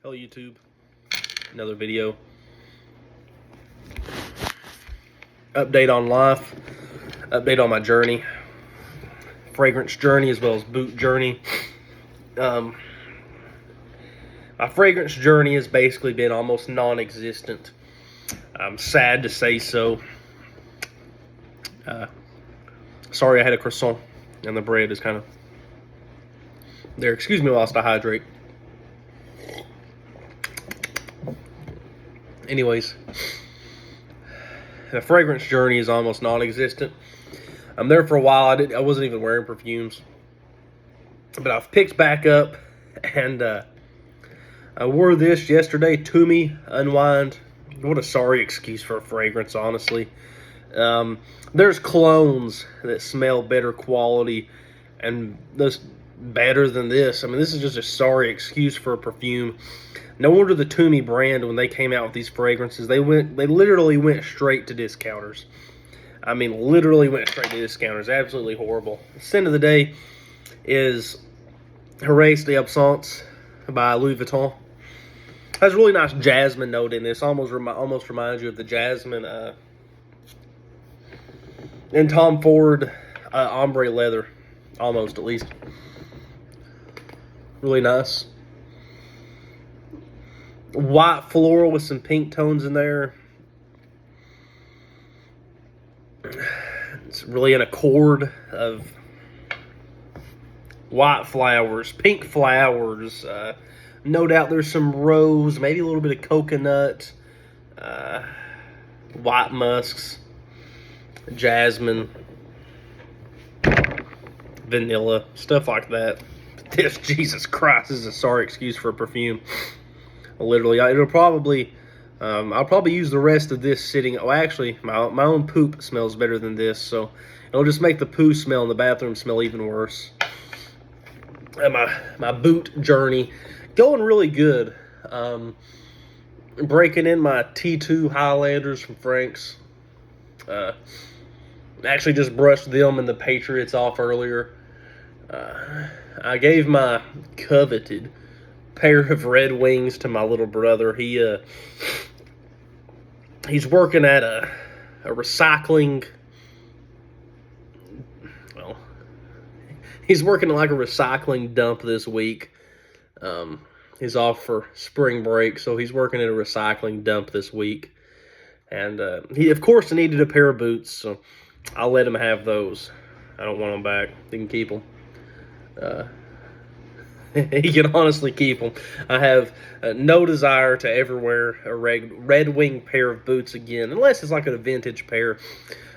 Hello YouTube, another video. Update on life, update on my journey, fragrance journey as well as boot journey. My fragrance journey has basically been almost non-existent. I'm sad to say so. Sorry I had a croissant and the bread is kind of there. Excuse me whilst I hydrate. Anyways, the fragrance journey is almost non-existent. I'm there for a while. I wasn't even wearing perfumes, but I've picked back up, and I wore this yesterday. Tumi Unwind. What a sorry excuse for a fragrance, honestly. There's colognes that smell better quality and this better than this. I mean, this is just a sorry excuse for a perfume. No wonder the Tumi brand, when they came out with these fragrances, they literally went straight to discounters. I mean, literally went straight to discounters. Absolutely horrible. The scent of the day is Horace d'Absence by Louis Vuitton. Has a really nice jasmine note in this. Almost reminds you of the jasmine in Tom Ford ombre leather. Almost, at least. Really nice. White floral with some pink tones in there. It's really an accord of white flowers, pink flowers. No doubt there's some rose, maybe a little bit of coconut, white musks, jasmine, vanilla, stuff like that. This, Jesus Christ, this is a sorry excuse for a perfume. Literally, it'll probably, I'll probably use the rest of this sitting. Oh, actually, my own poop smells better than this, so it'll just make the poo smell in the bathroom smell even worse. And my boot journey going really good. Breaking in my T2 Highlanders from Frank's. Actually just brushed them and the Patriots off earlier. I gave my coveted pair of Red Wings to my little brother. He's working at a recycling. Well, he's working at like a recycling dump this week. He's off for spring break, so he's working at a recycling dump this week. And he, of course, needed a pair of boots, so I'll let him have those. I don't want them back. He can keep them. He can honestly keep them. I have no desire to ever wear a Red Wing pair of boots again, unless it's like a vintage pair.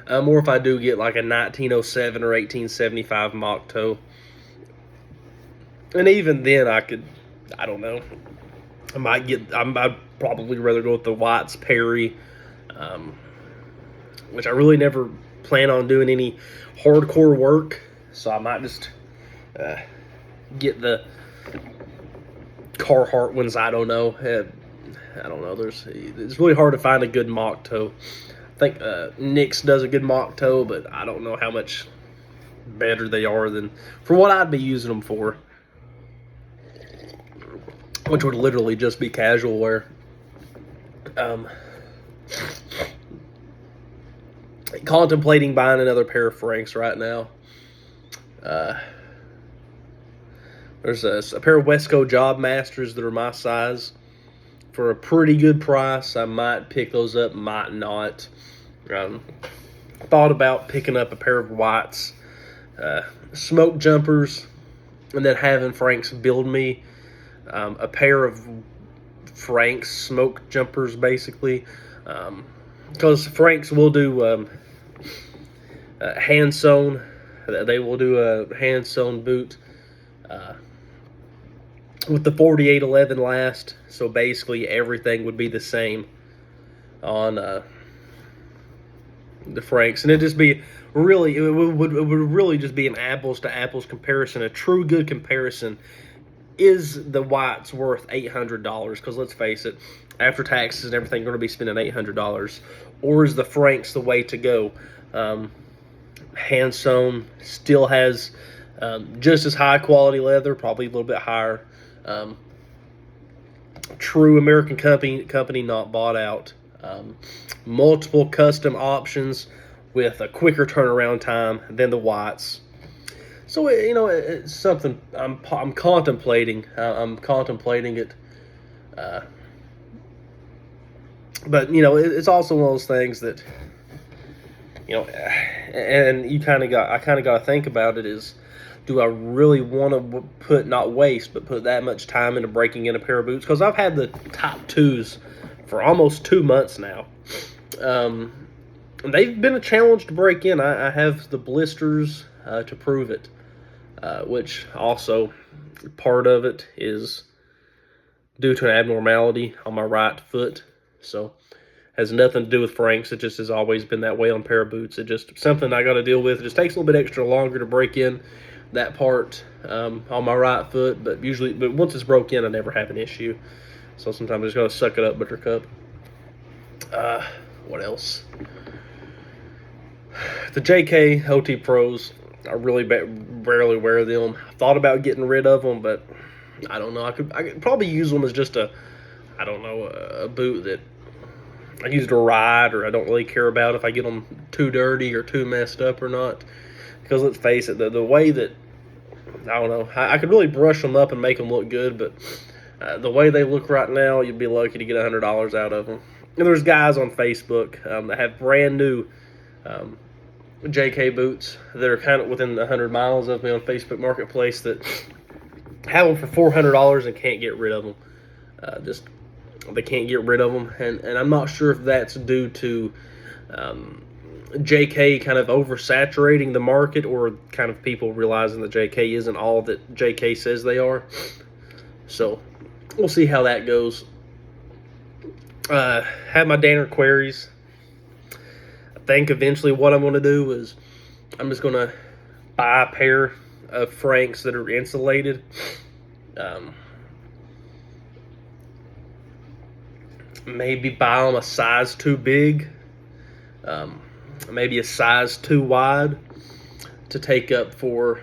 Or if I do get like a 1907 or 1875 mock toe. And even then, I don't know. I'd probably rather go with the White's Perry, which I really never plan on doing any hardcore work, so I might just get the Carhartt ones. I don't know. It's really hard to find a good mock toe. I think NYX does a good mock toe, but I don't know how much better they are than for what I'd be using them for, which would literally just be casual wear. Contemplating buying another pair of Franks right now. There's a pair of Wesco Job Masters that are my size for a pretty good price. I might pick those up, might not. Thought about picking up a pair of Whites smoke jumpers, and then having Frank's build me a pair of Frank's smoke jumpers, basically, because Frank's will do hand sewn. They will do a hand sewn boot with the 4811 last, so basically everything would be the same on the Franks, and it'd just be really, it would really just be an apples to apples comparison. A true good comparison. Is the Whites worth $800? Because let's face it, after taxes and everything, you're going to be spending $800. Or is the Franks the way to go? Hand sewn, still has just as high quality leather, probably a little bit higher. true American company not bought out. Multiple custom options with a quicker turnaround time than the whites. So it's something I'm contemplating. I'm contemplating it. But it's also one of those things that and I kind of got to think about it is, do I really want to put, not waste, but put that much time into breaking in a pair of boots? Because I've had the top twos for almost 2 months now. They've been a challenge to break in. I have the blisters to prove it, which also part of it is due to an abnormality on my right foot. So has nothing to do with Frank's. It just has always been that way on a pair of boots. It's just something I got to deal with. It just takes a little bit extra longer to break in that part on my right foot, but once it's broke in, I never have an issue. So sometimes I just got to suck it up, Buttercup. What else? The JK OT Pros, I really rarely wear them. I thought about getting rid of them, but I don't know. I could probably use them as just a boot that I use to ride, or I don't really care about if I get them too dirty or too messed up or not. Because let's face it, the way that, I don't know, I could really brush them up and make them look good, but the way they look right now, you'd be lucky to get $100 out of them. And there's guys on Facebook that have brand new JK boots that are kind of within 100 miles of me on Facebook Marketplace that have them for $400 and can't get rid of them. They can't get rid of them, and I'm not sure if that's due to JK kind of oversaturating the market, or kind of people realizing that JK isn't all that JK says they are. So we'll see how that goes. Have my Danner queries. I think eventually what I'm going to do is I'm just going to buy a pair of Frank's that are insulated. Maybe buy them a size too big, maybe a size too wide to take up for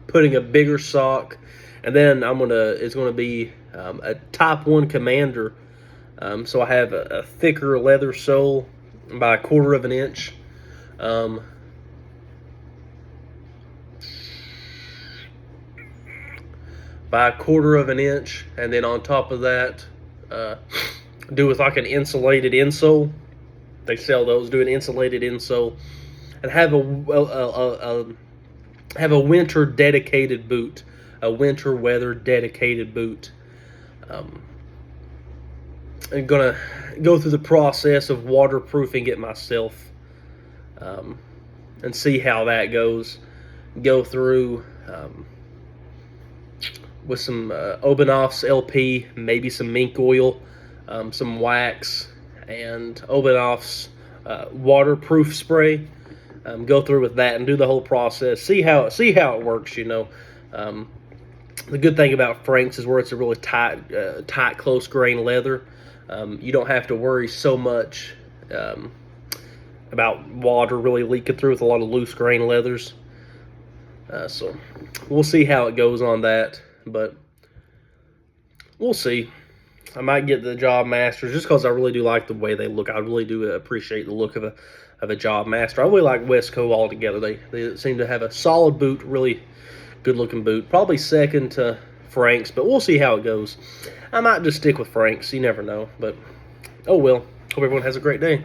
putting a bigger sock, and then it's gonna be a Type 1 Commander. So I have a thicker leather sole by 1/4 of an inch. By 1/4 of an inch, and then on top of that, do with like an insulated insole. They sell those. Do an insulated insole, and have a winter dedicated boot, a winter weather dedicated boot. I'm gonna go through the process of waterproofing it myself, and see how that goes. Go through with some Obanoff's LP, maybe some mink oil, some wax, and Obanoff's waterproof spray. Go through with that and do the whole process. See how it works. The good thing about Frank's is where it's a really tight, close grain leather. You don't have to worry so much about water really leaking through with a lot of loose grain leathers. So we'll see how it goes on that. But we'll see. I might get the Job Masters just because I really do like the way they look. I really do appreciate the look of a Job Master. I really like Westco altogether. They seem to have a solid boot, really good looking boot. Probably second to Frank's, but we'll see how it goes. I might just stick with Frank's. You never know. But oh well. Hope everyone has a great day.